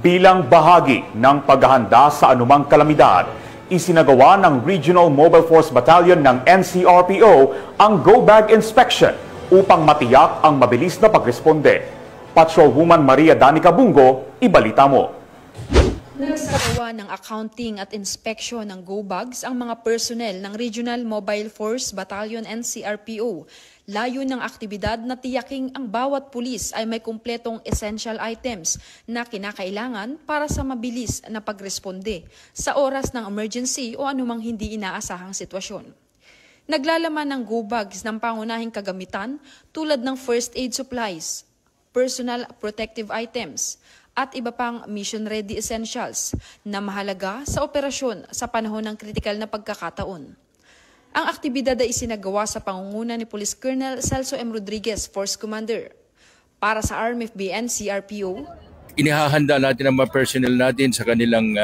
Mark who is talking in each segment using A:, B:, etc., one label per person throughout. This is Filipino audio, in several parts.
A: Bilang bahagi ng paghahanda sa anumang kalamidad, isinagawa ng Regional Mobile Force Battalion ng NCRPO ang Go Bag Inspection upang matiyak ang mabilis na pagresponde. Patrolwoman Maria Danica Bungo, ibalita mo.
B: Nagsagawa ng accounting at inspection ng Go Bags ang mga personnel ng Regional Mobile Force Battalion NCRPO. Layo ng aktibidad na tiyaking ang bawat pulis ay may kumpletong essential items na kinakailangan para sa mabilis na pagresponde sa oras ng emergency o anumang hindi inaasahang sitwasyon. Naglalaman ng Go Bags ng pangunahing kagamitan tulad ng first aid supplies, personal protective items, at iba pang mission-ready essentials na mahalaga sa operasyon sa panahon ng kritikal na pagkakataon. Ang aktibidad ay isinagawa sa pangunguna ni Police Colonel Celso M. Rodriguez, Force Commander. Para sa RMFB NCRPO,
C: inihahanda natin ang mga personnel natin sa kanilang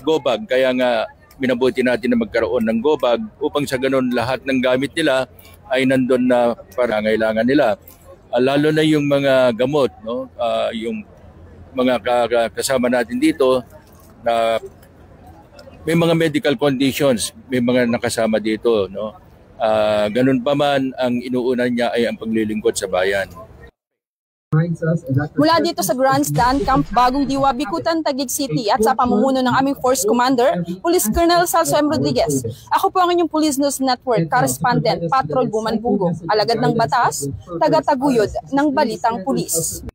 C: go bag. Kaya nga minabuti natin na magkaroon ng go bag upang sa ganun lahat ng gamit nila ay nandun na para ngailangan nila. Lalo na yung mga gamot, no? Yung mga kasama natin dito na may mga medical conditions, may mga nakasama dito, no? Ganun pa man, ang inuuna niya ay ang paglilingkod sa bayan.
D: Mula dito sa Grandstand Camp Bagong Diwa, Bikutan, Taguig City at sa pamumuno ng aming Force Commander, Police Colonel Celso M. Rodriguez. Ako po ang inyong Police News Network Correspondent, Patrolwoman Bungo, alagad ng batas, taga-taguyod ng Balitang Pulis.